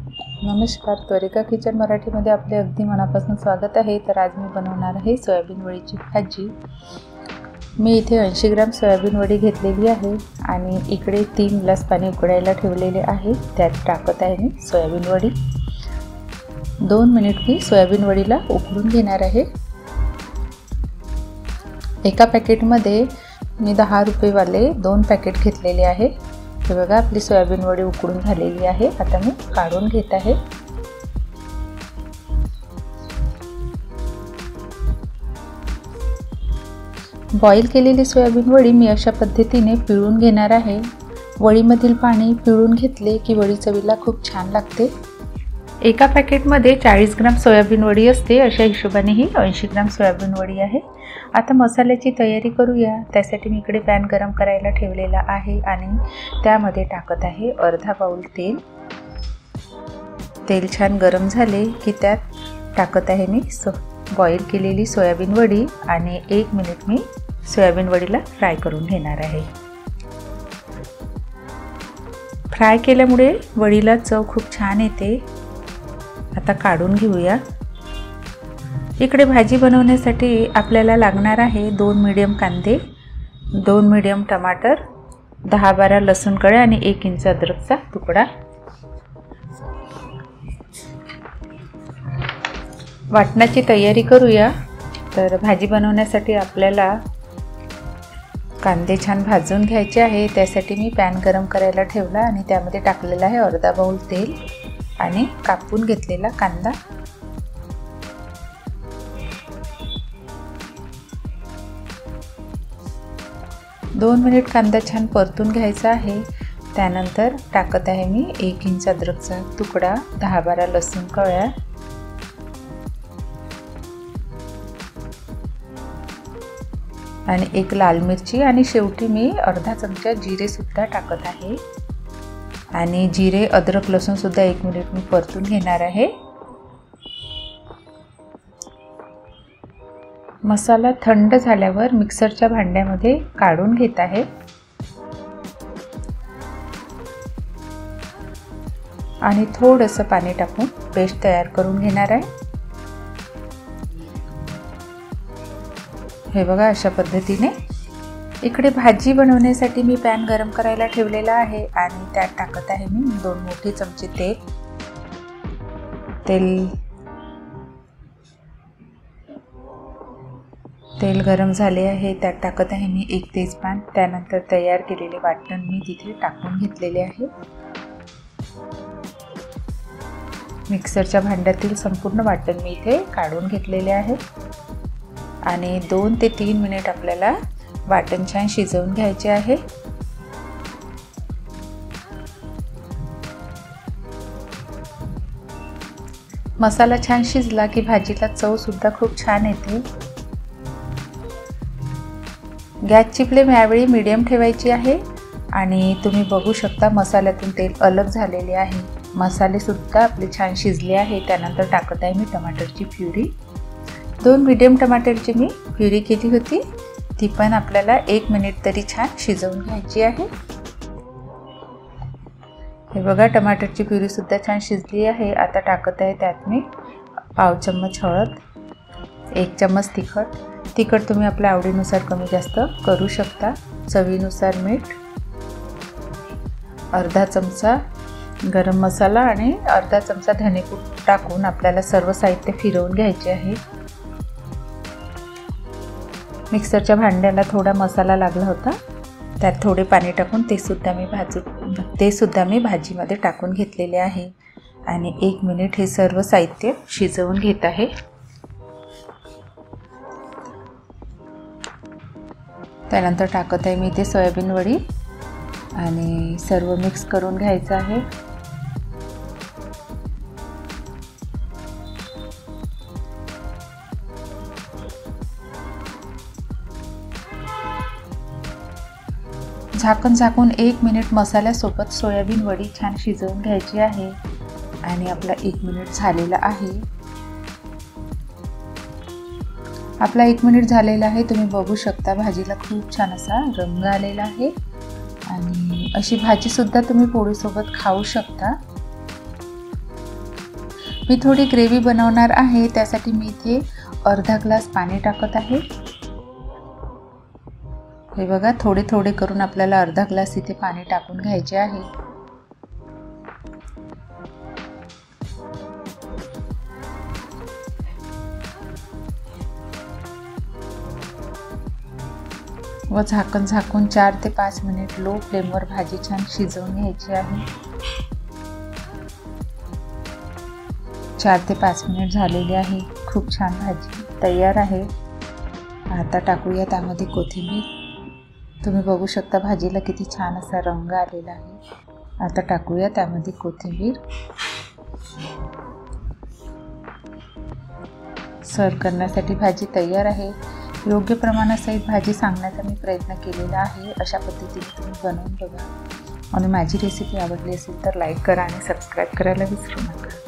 नमस्कार, त्वरिका किचन मराठीमध्ये आपले अगदी मनापासून स्वागत आहे। तर आज मी बनवणार आहे सोयाबीन वडीची भाजी। मी इथे 80 ग्रॅम सोयाबीन वडी घेतलेली आहे आणि इकडे 3 ग्लास पाणी उकळायला ठेवलेले आहे। त्यात टाकत आहे मी सोयाबीन वडी। 2 मिनिट मी सोयाबीन वडीला उकळून घेणार आहे। एका पॅकेटमध्ये मी 10 रुपये वाले 2 पॅकेट घेतलेले आहे। हे बघा, आपली सोयाबीन वडी उकळून झालेली आहे। आता मी काढून घेत आहे। बॉईल केलेली सोयाबीन वडी मी अशा पद्धतीने पिळून घेणार आहे। वडीमधील पाणी पिळून घेतले की वडी चवीला खूप छान लागते। एका पॅकेटमध्ये 40 ग्रॅम सोयाबीन वडी असते, अशा हिशोबाने ही 80 ग्रॅम सोयाबीन वडी आहे। आता मसाल्याची तयारी करूया। त्यासाठी मी इकडे पॅन गरम करायला ठेवलेला आहे आणि त्यामध्ये टाकत आहे अर्धा बाउल तेल। तेल छान गरम झाले की त्यात टाकत आहे मी बॉईल केलेली सोयाबीन वडी आणि 1 मिनिट मी सोयाबीन वडीला फ्राय करून घेणार आहे। फ्राय केल्यामुळे वडीला चव खूप छान येते। आता काढून घेऊया। इकडे भाजी बनवण्यासाठी आपल्याला लागणार आहे 2 मीडियम कांदे, 2 मीडियम टमाटर, 10-12 लसूण कळ्या आणि 1 इंच अद्रकचा तुकडा। वाटणाची तयारी करूया। तर भाजी बनवण्यासाठी आपल्याला कांदे छान भाजून घ्यायचे आहे। त्यासाठी मी पॅन गरम करायला ठेवला आणि त्यामध्ये टाकलेला आहे अर्धा बाउल तेल आणि कापून घेतलेला कांदा। दोन मिनिट कांदा छान परतून घ्यायचा आहे। त्यानंतर टाकत आहे मी 1 इंच अद्रकचा तुकडा, 10-12 लसूण कळ्या आणि 1 लाल मिरची आणि शेवटी मी अर्धा चमचा जिरे सुद्धा टाकत आहे आणि जिरे, अद्रक, लसूण सुद्धा 1 मिनिट मी परतून घेणार आहे। मसाला थंड झाल्यावर मिक्सरच्या भांड्यामध्ये काढून घेत आहे आणि थोडंसं पाणी टाकून पेस्ट तयार करून घेणार आहे। हे बघा, अशा पद्धतीने। इकडे भाजी बनवण्यासाठी मी पॅन गरम करायला ठेवलेला आहे आणि त्यात टाकत आहे मी 2 मोठे चमचे तेल गरम झाले आहे। त्यात टाकत आहे मी 1 तेजपान। त्यानंतर तयार केलेले वाटण मी तिथे टाकून घेतलेले आहे। मिक्सरच्या भांड्यातील संपूर्ण वाटण मी इथे काढून घेतलेले आहे आणि 2 ते 3 मिनिट आपल्याला वाटण छान शिजवून घ्यायचे आहे। मसाला छान शिजला की भाजीला चव सुद्धा खूप छान येते। गॅसची फ्लेम यावेळी मीडियम ठेवायची आहे आणि तुम्ही बघू शकता मसाल्यातून तेल अलग झालेले आहे। मसाले सुद्धा आपले छान शिजले आहे। त्यानंतर टाकत आहे मी टमाटरची प्युरी। 2 मीडियम टमाटरची मी प्युरी केली होती, ती पण आपल्याला 1 मिनिट तरी छान शिजवून घ्यायची आहे। हे बघा, टमाटरची प्युरी सुद्धा छान शिजली आहे। आता टाकत आहे त्यात मी पाव चम्मच हळद, 1 चम्मच तिखट तुम्ही आपल्या आवडीनुसार कमी जास्त करू शकता, चवीनुसार मीठ, अर्धा चमचा गरम मसाला आणि अर्धा चमचा धनेपूड टाकून आपल्याला सर्व साहित्य फिरवून घ्यायचे आहे। मिक्सरच्या भांड्याला थोडा मसाला लागला होता, त्यात थोडे पाणी टाकून ते सुद्धा मी भाजीमध्ये टाकून घेतलेले आहे आणि 1 मिनिट हे सर्व साहित्य शिजवून घेत आहे। त्यानंतर टाकत आहे मी इथे सोयाबीन वडी आणि सर्व मिक्स करून घ्यायचं आहे। झाकून 1 मिनिट मसाल्यासोबत सोयाबीन वडी छान शिजवून घ्यायची आहे आणि आपला 1 मिनिट झालेला आहे। आपला 1 मिनिट झालेला आहे। तुम्ही बघू शकता भाजीला खूप छान असा रंग आलेला आहे आणि अशी भाजी सुद्धा तुम्ही पोळीसोबत खाऊ शकता। मी थोडी ग्रेव्ही बनवणार आहे, त्यासाठी मी इथे अर्धा ग्लास पाणी टाकत आहे। हे बघा, थोडे थोडे करून आपल्याला अर्धा ग्लास इथे पाणी टाकून घ्यायचे आहे। व झाकण झाकून 4 ते 5 मिनिट लो फ्लेमवर भाजी छान शिजवून घ्यायची आहे। 4 ते 5 मिनिट झालेले आहे। खूप छान भाजी तयार आहे। आता टाकूया त्यामध्ये कोथिंबीर। तुम्ही बघू शकता भाजीला किती छान असा रंग आलेला आहे। आता टाकूया त्यामध्ये कोथिंबीर। सर्व करण्यासाठी भाजी तयार आहे। योग्य प्रमाणासहित भाजी सांगण्याचा मी प्रयत्न केलेला आहे। अशा पद्धतीने तुम्ही बनवून बघा आणि माझी रेसिपी आवडली असेल तर लाईक करा आणि सबस्क्राईब करायला विसरू नका।